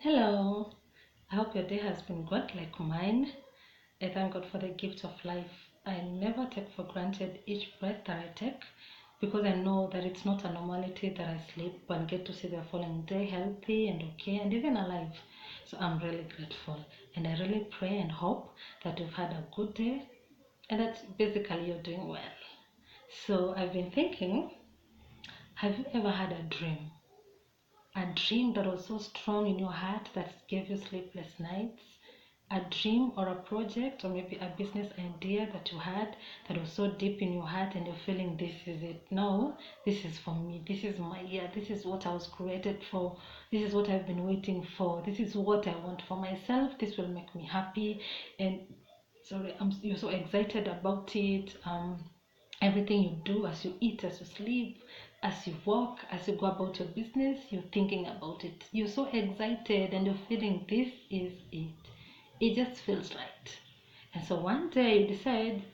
Hello, I hope your day has been good like mine. I thank God for the gift of life. I never take for granted each breath that I take because I know that it's not a normality that I sleep and get to see the following day healthy and okay and even alive. So I'm really grateful and I really pray and hope that you've had a good day and that basically you're doing well. So I've been thinking, have you ever had a dream that was so strong in your heart that gave you sleepless nights, a dream or a project or maybe a business idea that you had that was so deep in your heart and you're feeling this is it. No, this is for me, this is my year, this is what I was created for, this is what I've been waiting for, this is what I want for myself, this will make me happy. And you're so excited about it. Everything you do, as you eat, as you sleep, as you walk, as you go about your business, you're thinking about it. You're so excited and you're feeling this is it. It just feels right. And so one day you decide,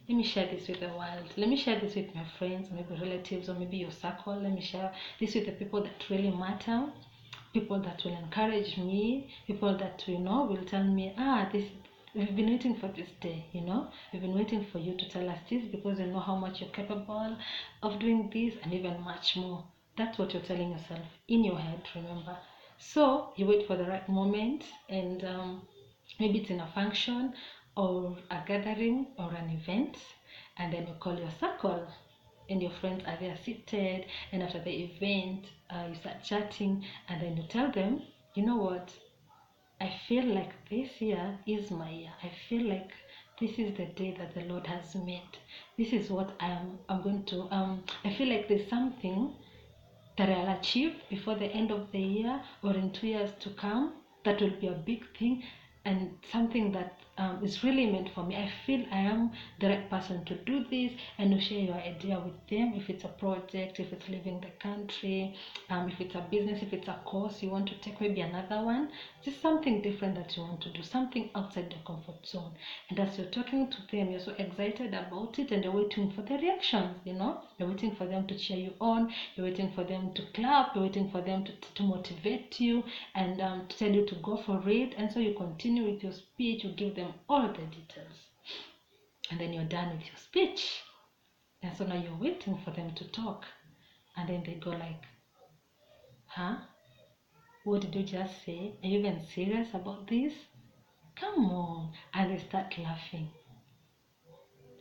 let me share this with the world. Let me share this with my friends, or maybe relatives, or maybe your circle. Let me share this with the people that really matter, people that will encourage me, people that will tell me, this we've been waiting for this day, we've been waiting for you to tell us this because we know how much you're capable of doing this and even much more. That's what you're telling yourself in your head, remember. So you wait for the right moment, and maybe it's in a function or a gathering or an event, and then you call your circle and your friends are there seated, and after the event you start chatting, and then you tell them, you know what, I feel like this year is my year. I feel like this is the day that the Lord has made. This is what I'm going to I feel like there's something that I'll achieve before the end of the year or in 2 years to come. That will be a big thing and something that is really meant for me. I feel I am the right person to do this, and you share your idea with them. If it's a project, if it's leaving the country, if it's a business, if it's a course you want to take, maybe another one, just something different that you want to do, something outside the comfort zone. And as you're talking to them, you're so excited about it and you're waiting for the reactions, you're waiting for them to cheer you on, you're waiting for them to clap, you're waiting for them to motivate you and to tell you to go for it. And so you continue with your speech, you give them all the details, and then you're done with your speech. And so now you're waiting for them to talk, and then they go like, huh, what did you just say? Are you even serious about this? Come on. And they start laughing,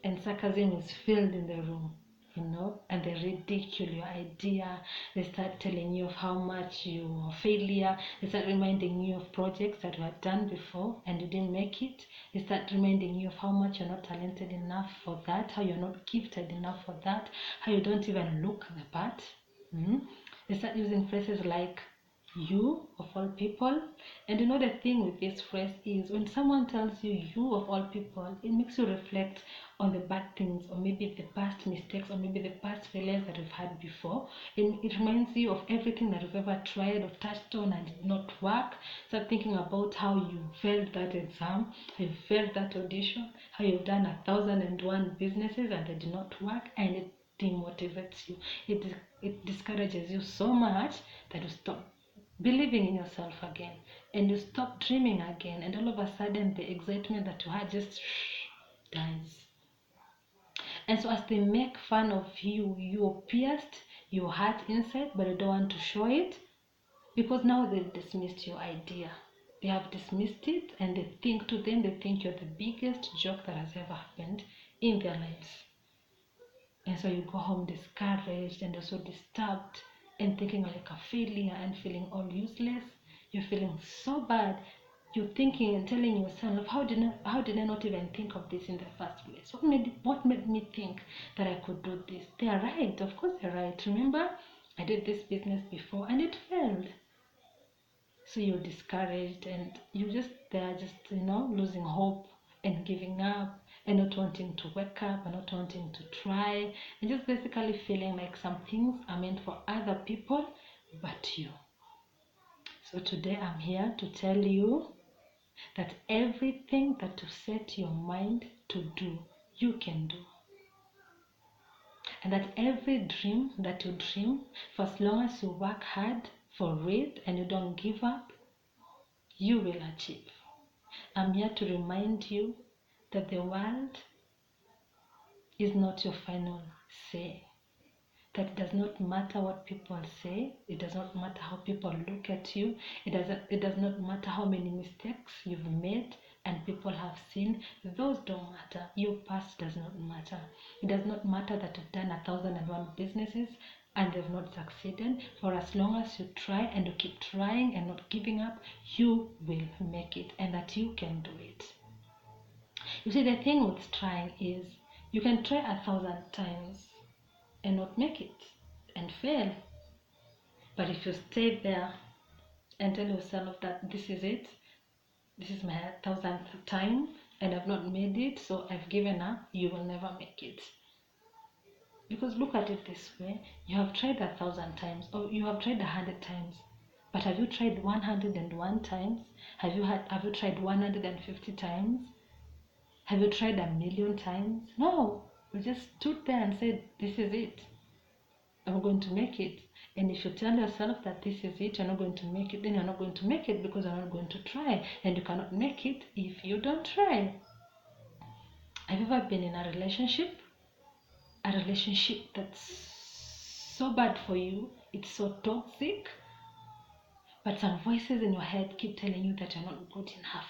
and sarcasm is filled in the room, and they ridicule your idea. They start telling you of how much you are a failure. They start reminding you of projects that you had done before and you didn't make it. They start reminding you of how much you're not talented enough for that, how you're not gifted enough for that, how you don't even look the part. They start using phrases like you of all people. And the thing with this phrase is, when someone tells you of all people, it makes you reflect on the bad things, or maybe the past mistakes, or maybe the past failures that we've had before. And it reminds you of everything that you've ever tried or touched on and did not work. Start thinking about how you failed that exam, how you failed that audition, how you've done 1,001 businesses and they did not work, and it demotivates you. It discourages you so much that you stop believing in yourself again, and you stop dreaming again, and all of a sudden the excitement that you had just dies. And so as they make fun of you, you're pierced, your heart inside, but you don't want to show it because now they've dismissed your idea. They have dismissed it, and they think you're the biggest joke that has ever happened in their lives. And so you go home discouraged and also disturbed and thinking like a failure and feeling all useless. You're feeling so bad. You're thinking and telling yourself, how did I not even think of this in the first place? What made me think that I could do this? They are right. Of course they're right. Remember, I did this business before and it failed. So you're discouraged and they're just losing hope and giving up and not wanting to wake up and not wanting to try, and just basically feeling like some things are meant for other people but you. So today I'm here to tell you that everything that you set your mind to do, you can do. And that every dream that you dream, for as long as you work hard for it and you don't give up, you will achieve. I'm here to remind you that the world is not your final say. That it does not matter what people say, it does not matter how people look at you, it does not matter how many mistakes you've made and people have seen. Those don't matter. Your past does not matter. It does not matter that you've done 1,001 businesses and they've not succeeded. For as long as you try and you keep trying and not giving up, you will make it, and that you can do it. You see, the thing with trying is you can try 1,000 times and not make it and fail. But if you stay there and tell yourself that this is it, this is my 1,000th time and I've not made it, so I've given up, you will never make it. Because look at it this way, you have tried 1,000 times or you have tried 100 times, but have you tried 101 times? Have you tried 150 times? Have you tried 1,000,000 times? No, you just stood there and said, this is it, I'm going to make it. And if you tell yourself that this is it, you're not going to make it, then you're not going to make it because you're not going to try. And you cannot make it if you don't try. Have you ever been in a relationship? A relationship that's so bad for you, it's so toxic, but some voices in your head keep telling you that you're not good enough.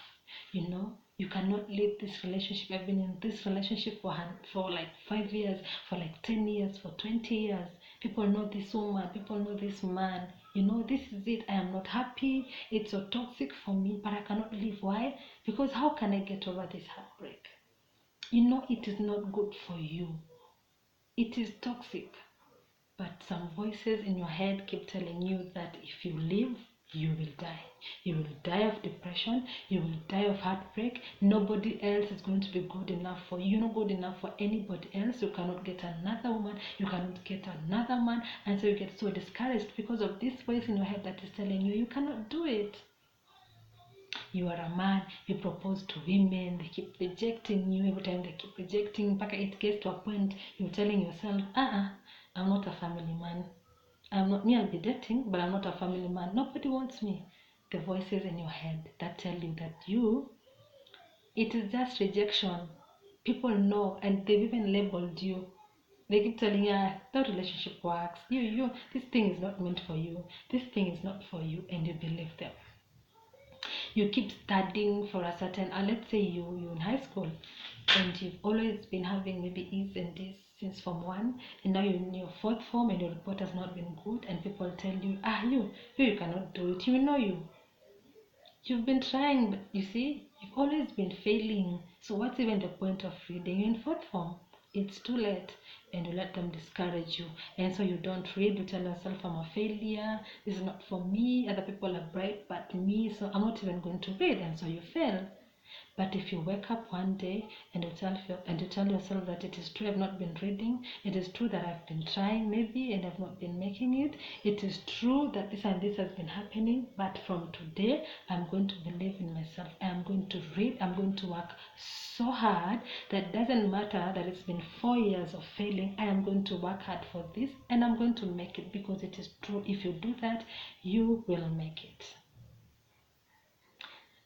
You know, you cannot leave this relationship. I've been in this relationship for like 5 years, for like 10 years, for 20 years. People know this woman, people know this man. You know, this is it. I am not happy. It's so toxic for me, but I cannot leave. Why? Because how can I get over this heartbreak? You know, it is not good for you. It is toxic. But some voices in your head keep telling you that if you leave, you will die. You will die of depression. You will die of heartbreak. Nobody else is going to be good enough for you. You're not good enough for anybody else. You cannot get another woman. You cannot get another man. And so you get so discouraged because of this voice in your head that is telling you you cannot do it. You are a man, you propose to women, they keep rejecting you. Every time they keep rejecting, but it gets to a point you're telling yourself, I'm not a family man. I'm not me, I'll be dating, but I'm not a family man. Nobody wants me. The voices in your head that tell you that it is just rejection. People know, and they've even labeled you. They keep telling you, that relationship works. This thing is not meant for you. This thing is not for you, and you believe them. You keep studying for a certain, let's say you're in high school and you've always been having maybe E's and D's since form 1, and now you're in your 4th form and your report has not been good, and people tell you, you cannot do it. You've been trying, but you see, you've always been failing. So what's even the point of reading? You're in 4th form. It's too late, and you let them discourage you, and so you don't read. You tell yourself, I'm a failure, this is not for me, other people are bright but me, so I'm not even going to read, and so you fail. But if you wake up one day and you tell yourself that it is true, I've not been reading, it is true that I've been trying maybe and I've not been making it is true that this and this has been happening, but from today I'm going to believe in myself. I'm going to read, I'm going to work so hard that it doesn't matter that it's been 4 years of failing. I am going to work hard for this and I'm going to make it, because it is true. If you do that, you will make it.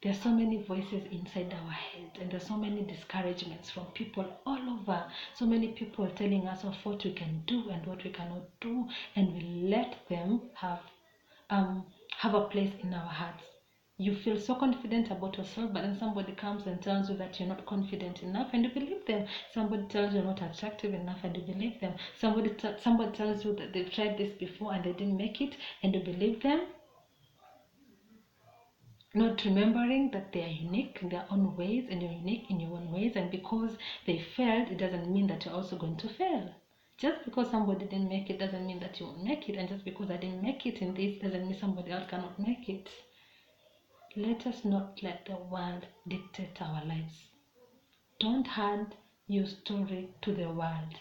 There are so many voices inside our head, and there are so many discouragements from people all over. So many people telling us of what we can do and what we cannot do, and we let them have a place in our hearts. You feel so confident about yourself, but then somebody comes and tells you that you're not confident enough, and you believe them. Somebody tells you you're not attractive enough, and you believe them. Somebody tells you that they've tried this before and they didn't make it, and you believe them. Not remembering that they are unique in their own ways and you're unique in your own ways, and because they failed, it doesn't mean that you're also going to fail. Just because somebody didn't make it doesn't mean that you won't make it, and just because I didn't make it in this doesn't mean somebody else cannot make it. Let us not let the world dictate our lives. Don't hand your story to the world.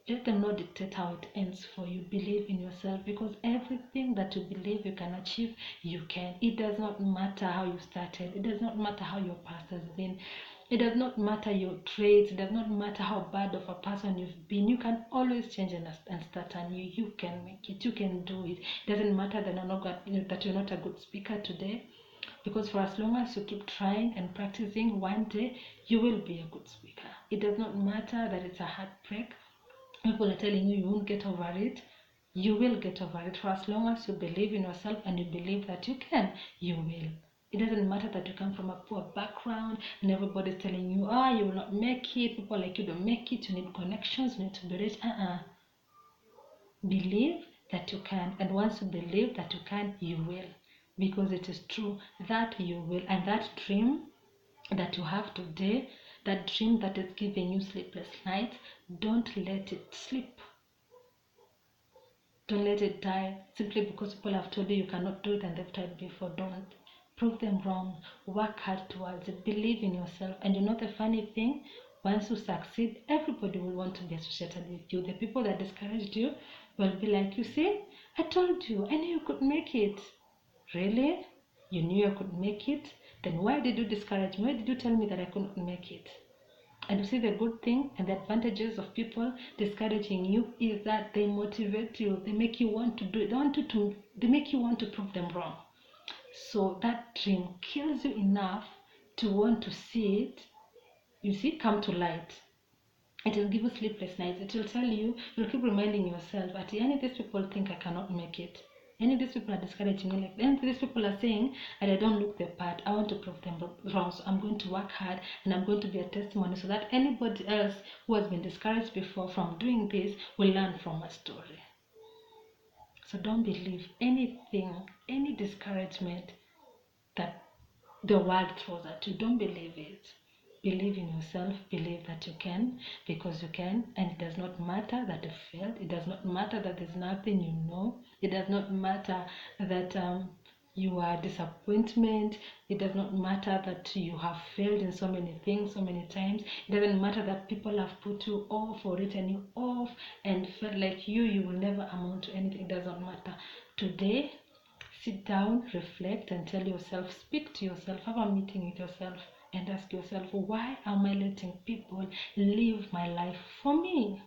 Let them not dictate how it ends for you. Believe in yourself, because everything that you believe you can achieve, you can. It does not matter how you started. It does not matter how your past has been. It does not matter your traits. It does not matter how bad of a person you've been. You can always change and start anew. You can make it. You can do it. It doesn't matter that you're not a good speaker today, Because for as long as you keep trying and practicing, one day you will be a good speaker. It does not matter that it's a heartbreak. People are telling you won't get over it. You will get over it. For as long as you believe in yourself and you believe that you can, you will. It doesn't matter that you come from a poor background and everybody's telling you, you will not make it. People like you don't make it. You need connections. You need to be rich. Believe that you can. And once you believe that you can, you will. Because it is true that you will. And that dream that you have today, that dream that is giving you sleepless nights, don't let it sleep. Don't let it die simply because people have told you cannot do it and they've tried before. Don't. Prove them wrong. Work hard towards it. Believe in yourself. And you know the funny thing? Once you succeed, everybody will want to be associated with you. The people that discouraged you will be like, you see, I told you, I knew you could make it. Really? You knew I could make it? Then why did you discourage me? Why did you tell me that I couldn't make it? And you see, the good thing and the advantages of people discouraging you is that they motivate you. They make you want to do it. They make you want to prove them wrong. So that dream kills you enough to want to see it, you see, come to light. It will give you sleepless nights. It will tell you, you'll keep reminding yourself that any of these people think I cannot make it. Any of these people are discouraging me. Like, any of these people are saying that I don't look the part. I want to prove them wrong. So I'm going to work hard and I'm going to be a testimony so that anybody else who has been discouraged before from doing this will learn from my story. So don't believe anything, any discouragement that the world throws at you. Don't believe it. Believe in yourself. Believe that you can, because you can. And it does not matter that you failed. It does not matter that there's nothing you know. It does not matter that you are disappointment. It does not matter that you have failed in so many things so many times. It doesn't matter that people have put you off or written you off and felt like you will never amount to anything. It doesn't matter. Today, sit down, reflect, and tell yourself, speak to yourself, have a meeting with yourself, and ask yourself, why am I letting people live my life for me?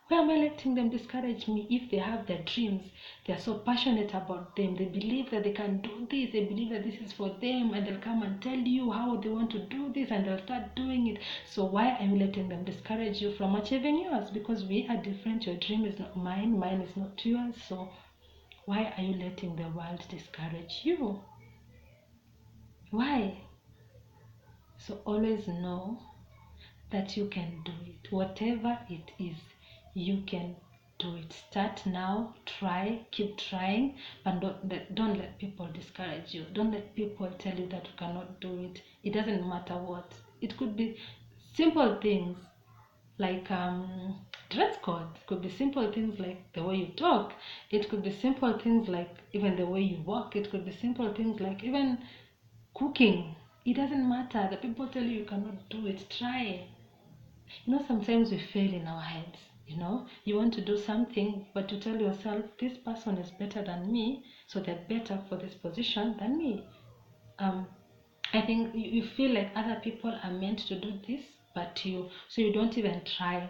Why am I letting them discourage me if they have their dreams? They are so passionate about them. They believe that they can do this. They believe that this is for them, and they'll come and tell you how they want to do this, and they'll start doing it. So why are you letting them discourage you from achieving yours? Because we are different. Your dream is not mine. Mine is not yours. So why are you letting the world discourage you? Why? So always know that you can do it. Whatever it is, you can do it. Start now, try, keep trying, but don't let people discourage you. Don't let people tell you that you cannot do it. It doesn't matter what. It could be simple things like dress code. It could be simple things like the way you talk. It could be simple things like even the way you walk. It could be simple things like even cooking. It doesn't matter. The people tell you cannot do it. Try. Sometimes we fail in our heads. You want to do something, but you tell yourself, this person is better than me, so they're better for this position than me. I think you feel like other people are meant to do this, but so you don't even try.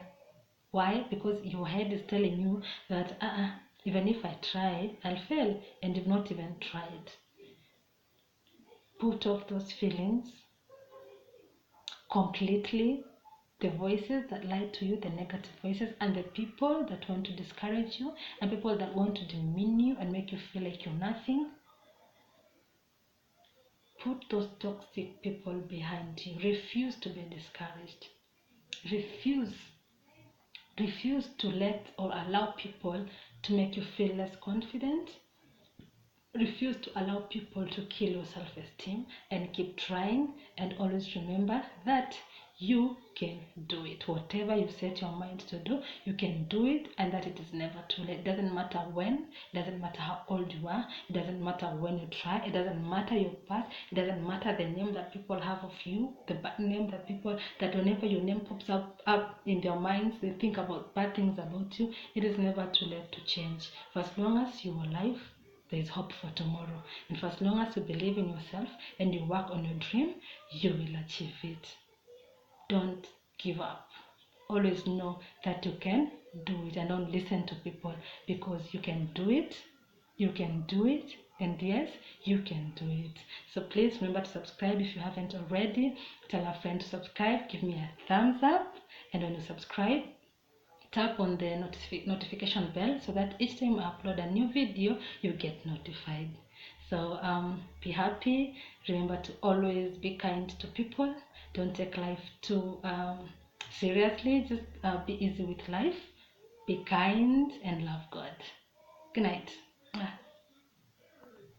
Why? Because your head is telling you that even if I try, I'll fail, and you've not even tried. Put off those feelings completely. The voices that lie to you, the negative voices, and the people that want to discourage you, and people that want to demean you and make you feel like you're nothing. Put those toxic people behind you. Refuse to be discouraged. Refuse to let or allow people to make you feel less confident. Refuse to allow people to kill your self-esteem, and keep trying, and always remember that you can do it. Whatever you set your mind to do, you can do it, and that it is never too late. It doesn't matter when, it doesn't matter how old you are, it doesn't matter when you try, it doesn't matter your past, it doesn't matter the name that people have of you, the bad name that people, that whenever your name pops up in their minds, they think about bad things about you. It is never too late to change. For as long as you are alive, there is hope for tomorrow. And for as long as you believe in yourself and you work on your dream, you will achieve it. Don't give up. Always know that you can do it, and don't listen to people, because you can do it. You can do it. And yes, you can do it. So please remember to subscribe if you haven't already. Tell a friend to subscribe. Give me a thumbs up. And when you subscribe, tap on the notification bell so that each time I upload a new video, you get notified. So be happy. Remember to always be kind to people. Don't take life too seriously. Just be easy with life. Be kind and love God. Good night.